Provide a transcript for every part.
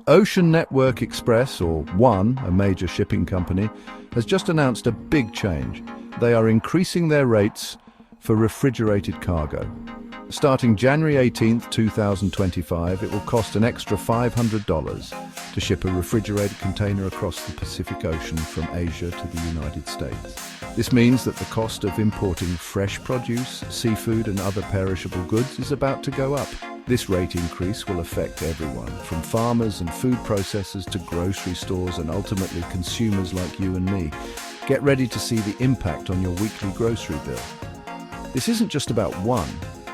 Ocean Network Express, or ONE, a major shipping company, has just announced a big change. They are increasing their rates for refrigerated cargo. Starting January 18, 2025, it will cost an extra $500 to ship a refrigerated container across the Pacific Ocean from Asia to the United States. This means that the cost of importing fresh produce, seafood and other perishable goods is about to go up. This rate increase will affect everyone, from farmers and food processors to grocery stores and ultimately consumers like you and me. Get ready to see the impact on your weekly grocery bill. This isn't just about ONE.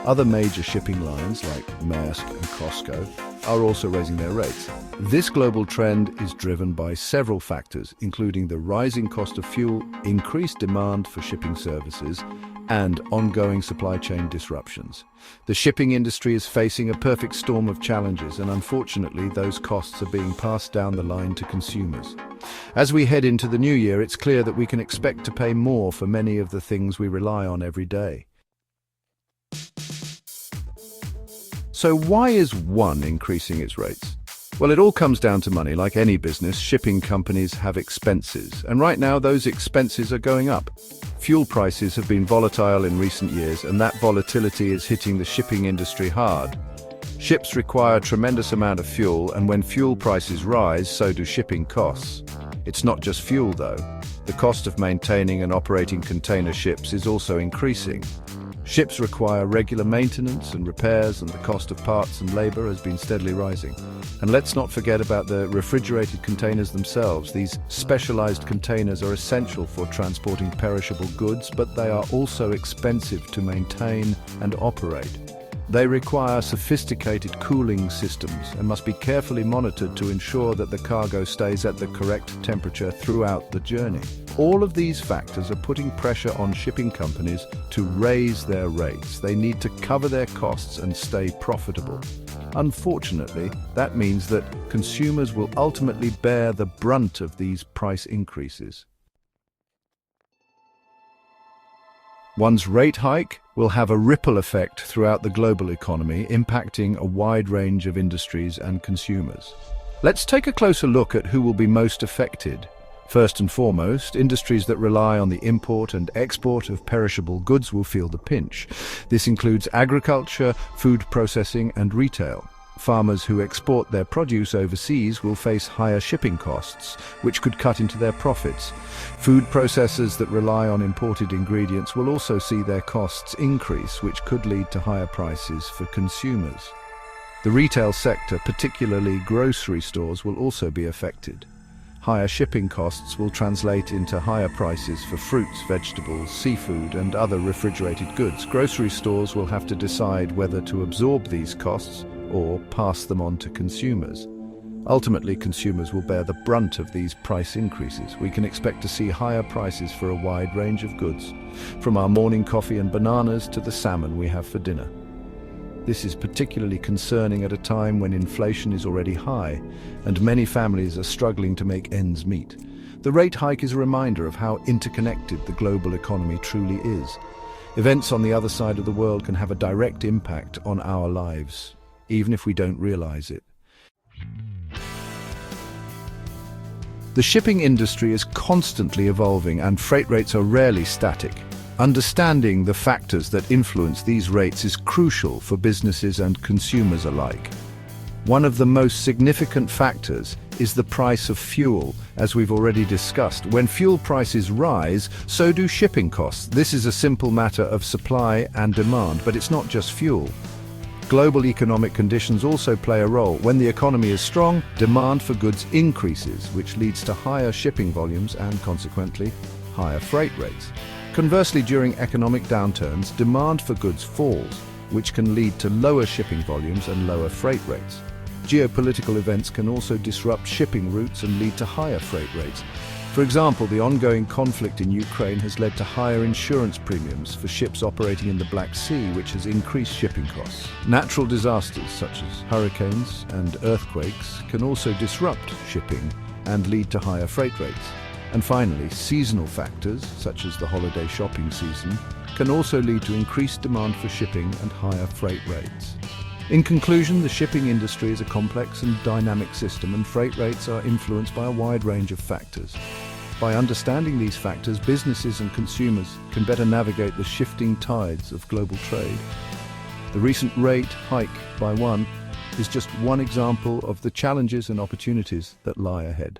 Other major shipping lines like Maersk and Costco are also raising their rates. This global trend is driven by several factors, including the rising cost of fuel, increased demand for shipping services, and ongoing supply chain disruptions. The shipping industry is facing a perfect storm of challenges, and unfortunately, those costs are being passed down the line to consumers. As we head into the new year, it's clear that we can expect to pay more for many of the things we rely on every day. So why is ONE increasing its rates? Well, it all comes down to money. Like any business, shipping companies have expenses, and right now those expenses are going up. Fuel prices have been volatile in recent years, and that volatility is hitting the shipping industry hard. Ships require a tremendous amount of fuel, and when fuel prices rise, so do shipping costs. It's not just fuel, though. The cost of maintaining and operating container ships is also increasing. Ships require regular maintenance and repairs, and the cost of parts and labor has been steadily rising. And let's not forget about the refrigerated containers themselves. These specialized containers are essential for transporting perishable goods, but they are also expensive to maintain and operate. They require sophisticated cooling systems and must be carefully monitored to ensure that the cargo stays at the correct temperature throughout the journey. All of these factors are putting pressure on shipping companies to raise their rates. They need to cover their costs and stay profitable. Unfortunately, that means that consumers will ultimately bear the brunt of these price increases. ONE's rate hike will have a ripple effect throughout the global economy, impacting a wide range of industries and consumers. Let's take a closer look at who will be most affected. First and foremost, industries that rely on the import and export of perishable goods will feel the pinch. This includes agriculture, food processing, and retail. Farmers who export their produce overseas will face higher shipping costs, which could cut into their profits. Food processors that rely on imported ingredients will also see their costs increase, which could lead to higher prices for consumers. The retail sector, particularly grocery stores, will also be affected. Higher shipping costs will translate into higher prices for fruits, vegetables, seafood, and other refrigerated goods. Grocery stores will have to decide whether to absorb these costs or pass them on to consumers. Ultimately, consumers will bear the brunt of these price increases. We can expect to see higher prices for a wide range of goods, from our morning coffee and bananas to the salmon we have for dinner. This is particularly concerning at a time when inflation is already high and many families are struggling to make ends meet. The rate hike is a reminder of how interconnected the global economy truly is. Events on the other side of the world can have a direct impact on our lives, even if we don't realize it. The shipping industry is constantly evolving, and freight rates are rarely static. Understanding the factors that influence these rates is crucial for businesses and consumers alike. One of the most significant factors is the price of fuel, as we've already discussed. When fuel prices rise, so do shipping costs. This is a simple matter of supply and demand, but it's not just fuel. Global economic conditions also play a role. When the economy is strong, demand for goods increases, which leads to higher shipping volumes and, consequently, higher freight rates. Conversely, during economic downturns, demand for goods falls, which can lead to lower shipping volumes and lower freight rates. Geopolitical events can also disrupt shipping routes and lead to higher freight rates. For example, the ongoing conflict in Ukraine has led to higher insurance premiums for ships operating in the Black Sea, which has increased shipping costs. Natural disasters such as hurricanes and earthquakes can also disrupt shipping and lead to higher freight rates. And finally, seasonal factors, such as the holiday shopping season, can also lead to increased demand for shipping and higher freight rates. In conclusion, the shipping industry is a complex and dynamic system, and freight rates are influenced by a wide range of factors. By understanding these factors, businesses and consumers can better navigate the shifting tides of global trade. The recent rate hike by one is just one example of the challenges and opportunities that lie ahead.